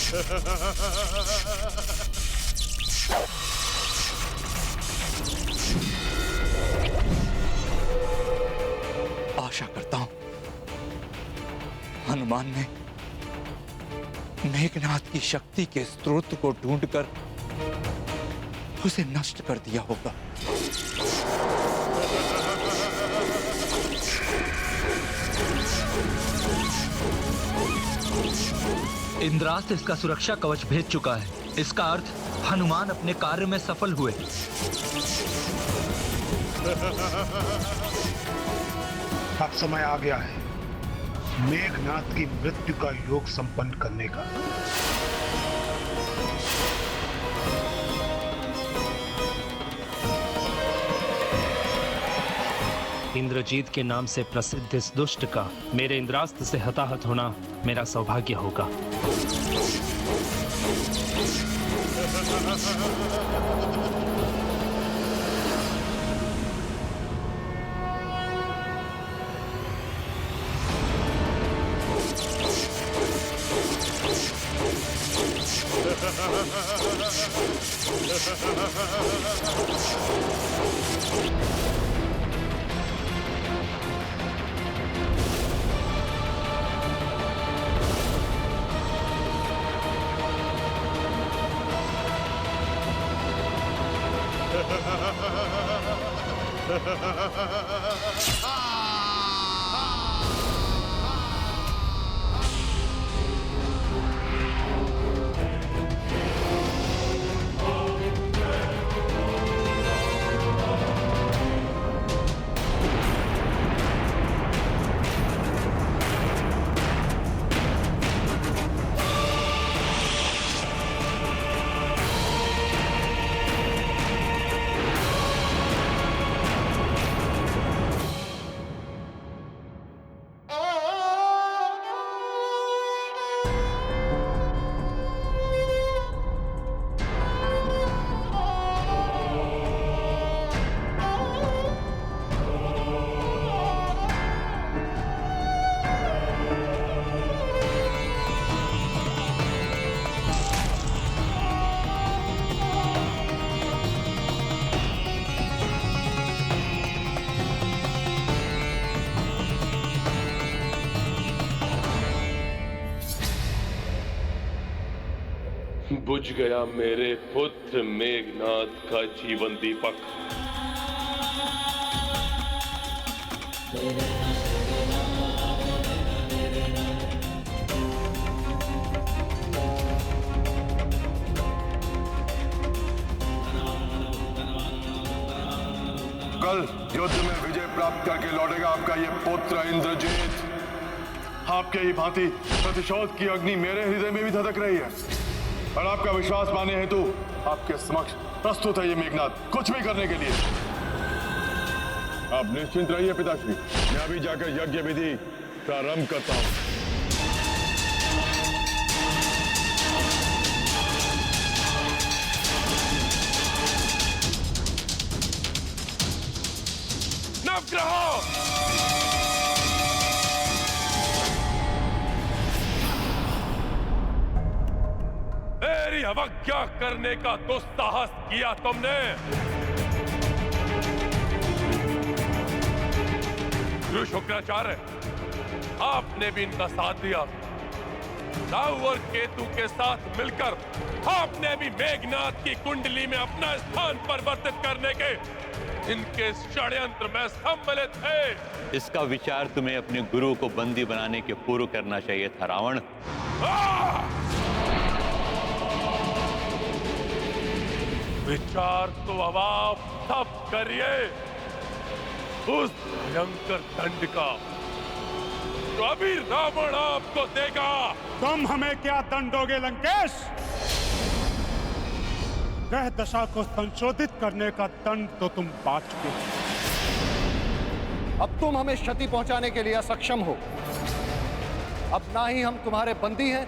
आशा करता हूं हनुमान ने मेघनाद की शक्ति के स्रोत को ढूंढकर उसे नष्ट कर दिया होगा। इंद्रास्त्र इसका सुरक्षा कवच भेज चुका है। इसका अर्थ हनुमान अपने कार्य में सफल हुए। अब समय आ गया है मेघनाद की मृत्यु का योग संपन्न करने का। इंद्रजीत के नाम से प्रसिद्ध इस दुष्ट का मेरे इंद्रास्त्र से हताहत होना मेरा सौभाग्य होगा। बुझ गया मेरे पुत्र मेघनाद का जीवन दीपक। कल युद्ध में विजय प्राप्त करके लौटेगा आपका ये पुत्र इंद्रजीत। आपके ही भांति प्रतिशोध की अग्नि मेरे हृदय में भी धधक रही है और आपका विश्वास पाने हेतु आपके समक्ष प्रस्तुत है ये मेघनाद कुछ भी करने के लिए। आप निश्चिंत रहिए पिताश्री, मैं अभी जाकर यज्ञ विधि प्रारंभ करता हूं। नवग्रहों, मेरी अवज्ञा करने का दुस्साहस किया तुमने। गुरु शुक्राचार्य, आपने भी इनका साथ दिया। राहु और केतु के साथ मिलकर आपने भी मेघनाद की कुंडली में अपना स्थान परिवर्तित करने के इनके षड्यंत्र में सम्मिलित थे। इसका विचार तुम्हें अपने गुरु को बंदी बनाने के पूर्व करना चाहिए था रावण। विचार तो अब आप सब करिए उस भयंकर दंड का तो अभी रावण आपको देगा। तुम हमें क्या दंड दोगे लंकेश? ग्रह दशा को संशोधित करने का दंड तो तुम पा चुके हो। अब तुम हमें क्षति पहुंचाने के लिए असक्षम हो। अब ना ही हम तुम्हारे बंदी हैं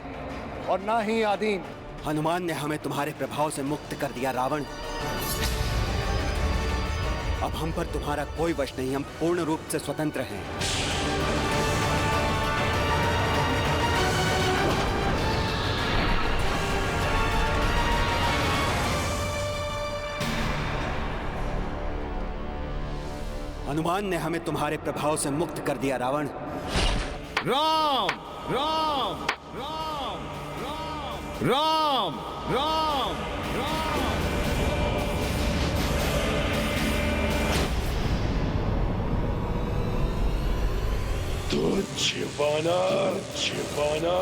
और ना ही आदीन। हनुमान ने हमें तुम्हारे प्रभाव से मुक्त कर दिया रावण। अब हम पर तुम्हारा कोई वश नहीं, हम पूर्ण रूप से स्वतंत्र हैं। हनुमान ने हमें तुम्हारे प्रभाव से मुक्त कर दिया रावण। राम राम राम राम राम राम राम। तो छिपाना छिपाना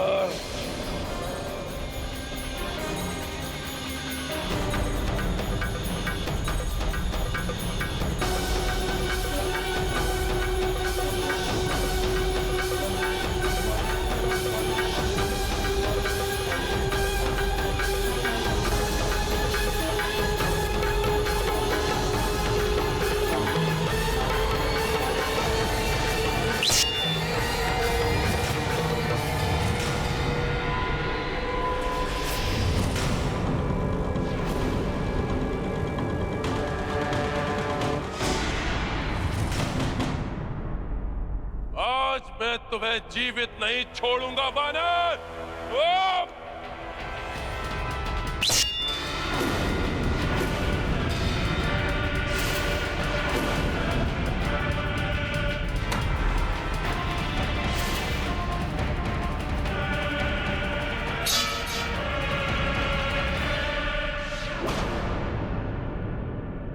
मैं तुम्हें जीवित नहीं छोड़ूंगा वानर।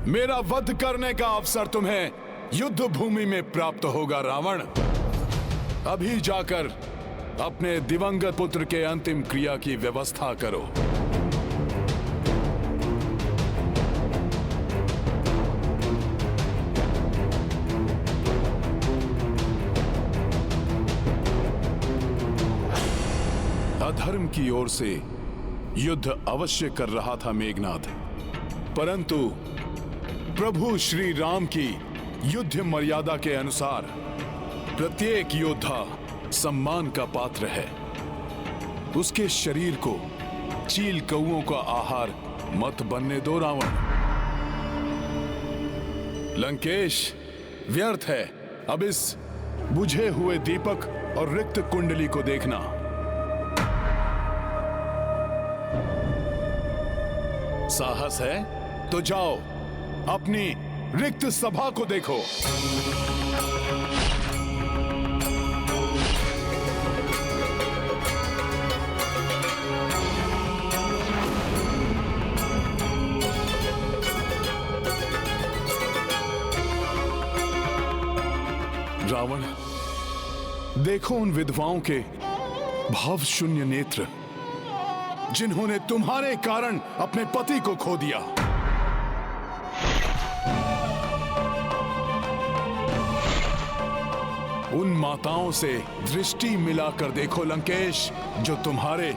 मेरा वध करने का अवसर तुम्हें युद्ध भूमि में प्राप्त होगा रावण। अभी जाकर अपने दिवंगत पुत्र के अंतिम क्रिया की व्यवस्था करो। अधर्म की ओर से युद्ध अवश्य कर रहा था मेघनाद, परंतु प्रभु श्री राम की युद्ध मर्यादा के अनुसार प्रत्येक योद्धा सम्मान का पात्र है। उसके शरीर को चील कौओं का आहार मत बनने दो रावण। लंकेश, व्यर्थ है अब इस बुझे हुए दीपक और रिक्त कुंडली को देखना। साहस है तो जाओ अपनी रिक्त सभा को देखो। रावण, देखो उन विधवाओं के भाव शून्य नेत्र जिन्होंने तुम्हारे कारण अपने पति को खो दिया। उन माताओं से दृष्टि मिलाकर देखो लंकेश, जो तुम्हारे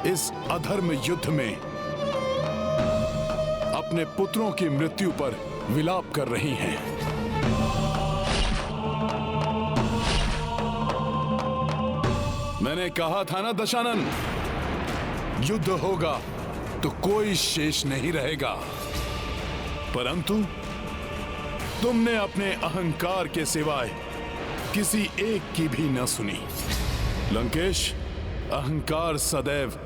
इस अधर्म युद्ध में अपने पुत्रों की मृत्यु पर विलाप कर रही हैं। मैंने कहा था ना दशानन, युद्ध होगा तो कोई शेष नहीं रहेगा, परंतु तुमने अपने अहंकार के सिवाय किसी एक की भी न सुनी। लंकेश, अहंकार सदैव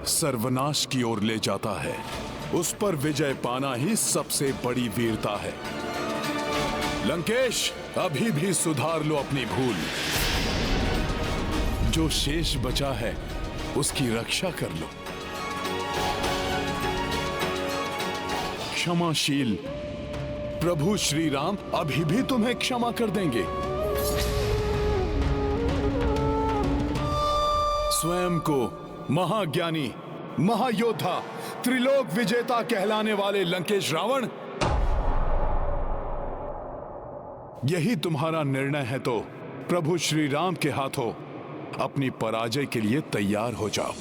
सर्वनाश की ओर ले जाता है। उस पर विजय पाना ही सबसे बड़ी वीरता है। लंकेश, अभी भी सुधार लो अपनी भूल। जो शेष बचा है उसकी रक्षा कर लो। क्षमाशील प्रभु श्री राम अभी भी तुम्हें क्षमा कर देंगे। स्वयं को महाज्ञानी, महायोद्धा, त्रिलोक विजेता कहलाने वाले लंकेश रावण, यही तुम्हारा निर्णय है तो प्रभु श्री राम के हाथों अपनी पराजय के लिए तैयार हो जाओ,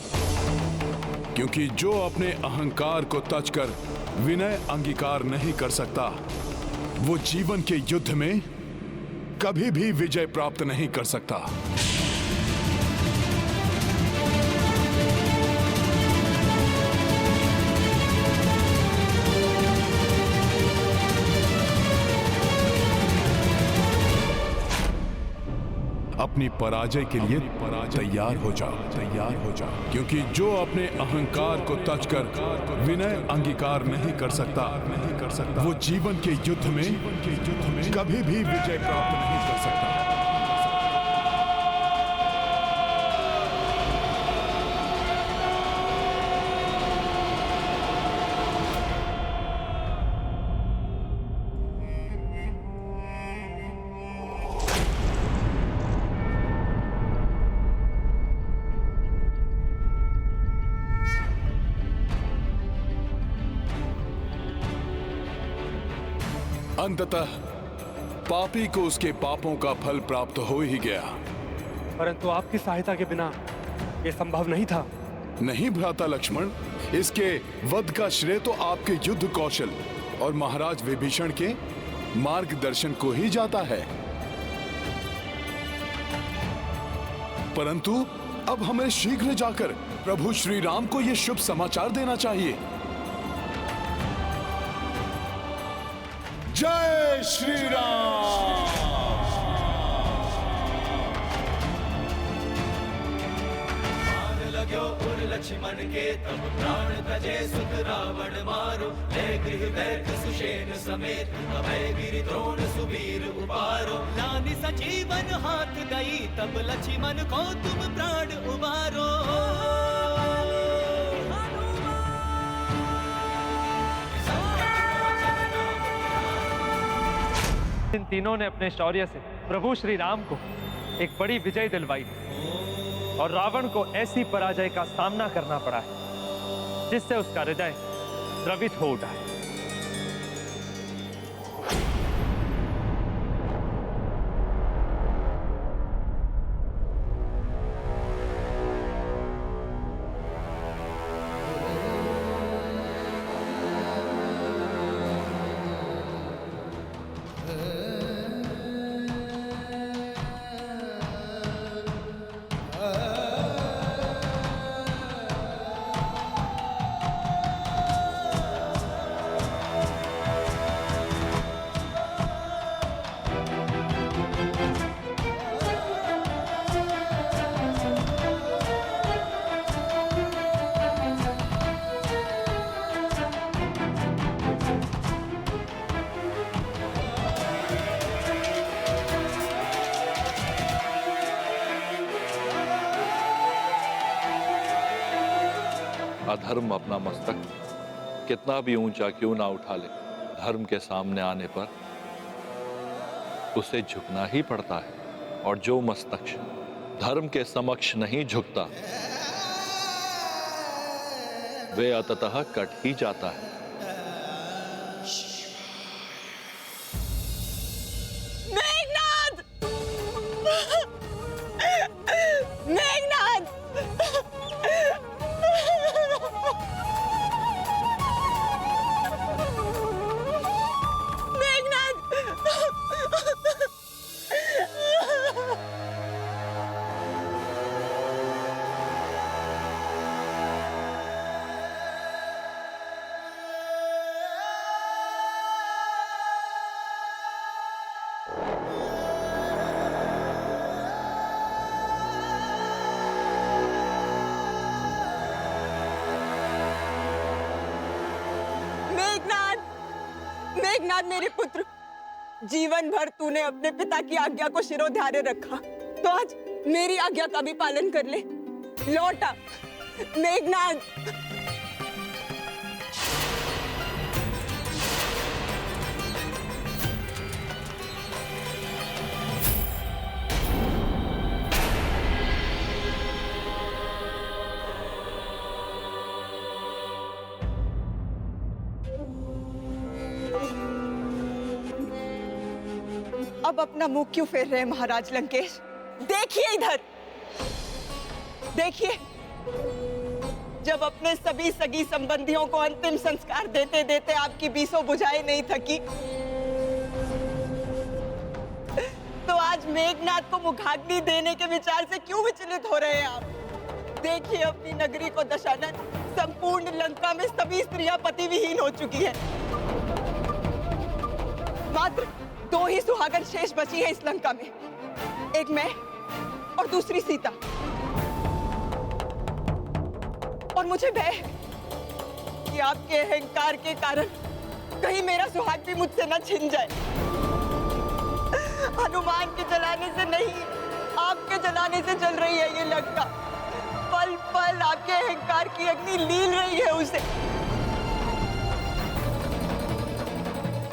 क्योंकि जो अपने अहंकार को तजकर विनय अंगीकार नहीं कर सकता, वो जीवन के युद्ध में कभी भी विजय प्राप्त नहीं कर सकता। अपनी पराजय के लिए तैयार हो जाओ, क्योंकि जो अपने अहंकार को तजकर विनय अंगीकार नहीं कर सकता, वो जीवन के युद्ध में कभी भी विजय प्राप्त नहीं कर सकता। अंततः पापी को उसके पापों का फल प्राप्त हो ही गया। परंतु आपकी सहायता के बिना यह संभव नहीं था। नहीं भ्राता लक्ष्मण, इसके वध का श्रेय तो आपके युद्ध कौशल और महाराज विभीषण के मार्गदर्शन को ही जाता है। परंतु अब हमें शीघ्र जाकर प्रभु श्री राम को यह शुभ समाचार देना चाहिए। जय श्री राम। लग्यो उर लक्ष्मण के तब प्राण तजे सुत रावण मारो, ले गृह वैद्य सुषेण समेत अभय गिरि द्रोण सुवीर उबारो। लानि सजीवन हाथ गई तब लक्ष्मण को तुम प्राण उबारो। इन तीनों ने अपने शौर्य से प्रभु श्री राम को एक बड़ी विजय दिलवाई और रावण को ऐसी पराजय का सामना करना पड़ा है जिससे उसका हृदय द्रवित हो उठा है। अधर्म अपना मस्तक कितना भी ऊंचा क्यों ना उठा ले, धर्म के सामने आने पर उसे झुकना ही पड़ता है। और जो मस्तक धर्म के समक्ष नहीं झुकता वे अंततः कट ही जाता है। मेघनाद! मेघनाद! मेघनाद मेरे पुत्र, जीवन भर तूने अपने पिता की आज्ञा को शिरोधार्य रखा, तो आज मेरी आज्ञा का भी पालन कर ले। लौटा मेघनाद। अब अपना मुंह क्यों फेर रहे महाराज लंकेश? देखिए इधर, देखिए, जब अपने सभी सगी संबंधियों को अंतिम संस्कार देते देते आपकी बीसों बुझाई नहीं थकी, तो आज मेघनाद को मुखाग्नि देने के विचार से क्यों विचलित हो रहे हैं आप? देखिए अपनी नगरी को दशानन, संपूर्ण लंका में सभी स्त्रियां पति विहीन हो चुकी है। मात्र 2 ही सुहागन शेष बची है इस लंका में, एक मैं और दूसरी सीता। और मुझे भय है कि आपके अहंकार के कारण कहीं मेरा सुहाग भी मुझसे न छिन जाए। हनुमान के जलाने से नहीं, आपके जलाने से जल रही है ये लंका। पल पल आपके अहंकार की अग्नि लील रही है उसे,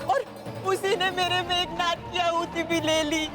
और उसी ने मेरे मेघनाथ की आहुति भी ले ली।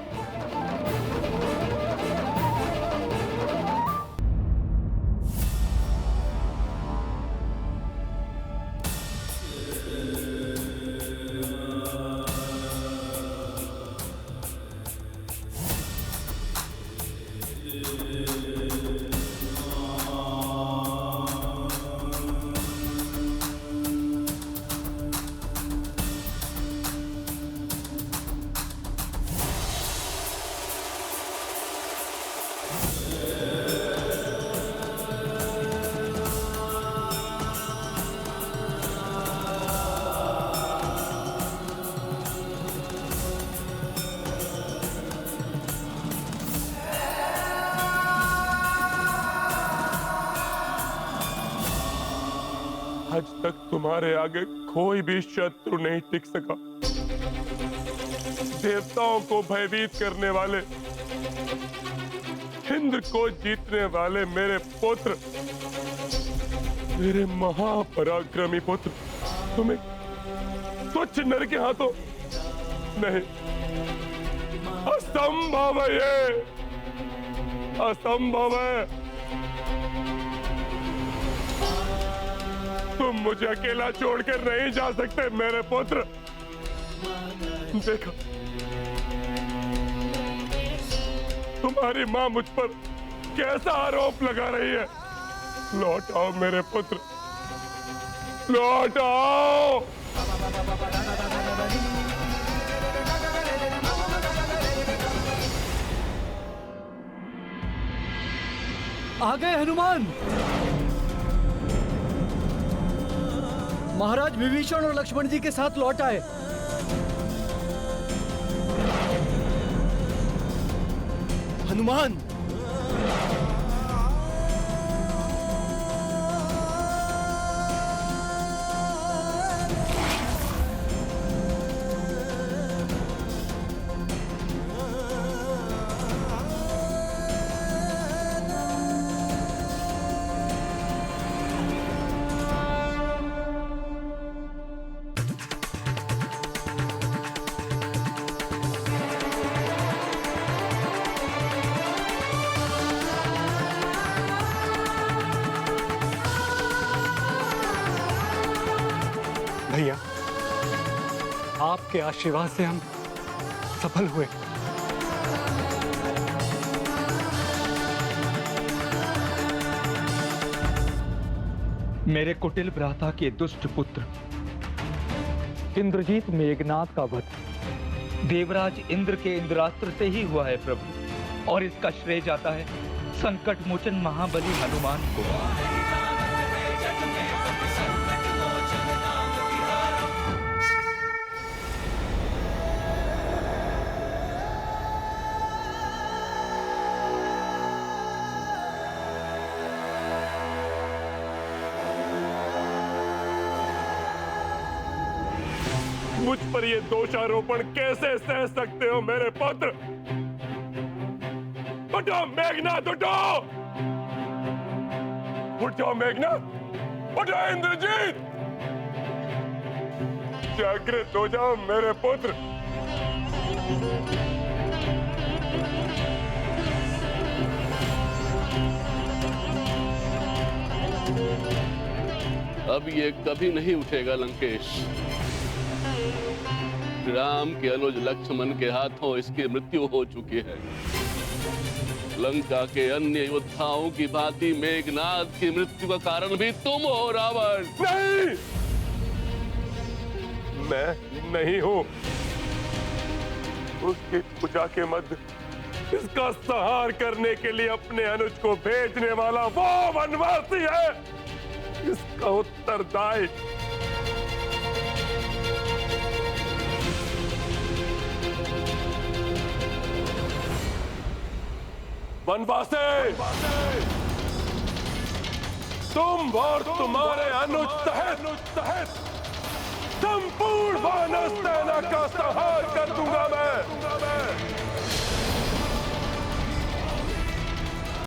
आज तक तुम्हारे आगे कोई भी शत्रु नहीं टिक सका। देवताओं को भयभीत करने वाले, इंद्र को जीतने वाले मेरे पुत्र, मेरे महापराक्रमी पुत्र, तुम्हें तुच्छ नर के हाथों नहीं। असंभव है ये, असंभव है। तुम मुझे अकेला छोड़कर नहीं जा सकते मेरे पुत्र। देखो, तुम्हारी मां मुझ पर कैसा आरोप लगा रही है। लौट आओ मेरे पुत्र, लौट आओ। आ गए हनुमान। महाराज विभीषण और लक्ष्मण जी के साथ लौट आए। हनुमान, भैया, आपके आशीर्वाद से हम सफल हुए। मेरे कुटिल भ्राता के दुष्ट पुत्र इंद्रजीत मेघनाथ का वध देवराज इंद्र के इंद्रास्त्र से ही हुआ है प्रभु, और इसका श्रेय जाता है संकट मोचन महाबली हनुमान को। मुझ पर ये दोषारोपण कैसे सह सकते हो मेरे पुत्र? उठो मेघनाथ, उठो, उठो मेघनाथ, उठो इंद्रजीत, जागृत हो जाओ मेरे पुत्र। अब ये कभी नहीं उठेगा लंकेश। राम के अनुज लक्ष्मण के हाथों इसकी मृत्यु हो चुकी है। लंका के अन्य योद्धाओं की भांति मेघनाथ की मृत्यु का कारण भी तुम हो रावण। नहीं, मैं नहीं हूं। उसकी पूजा के मध्य इसका संहार करने के लिए अपने अनुज को भेजने वाला वो वनवासी है, इसका उत्तरदायी। वनवासी, तुम और तुम्हारे अनुज सहित संपूर्ण वानर सेना का संहार कर दूंगा मैं।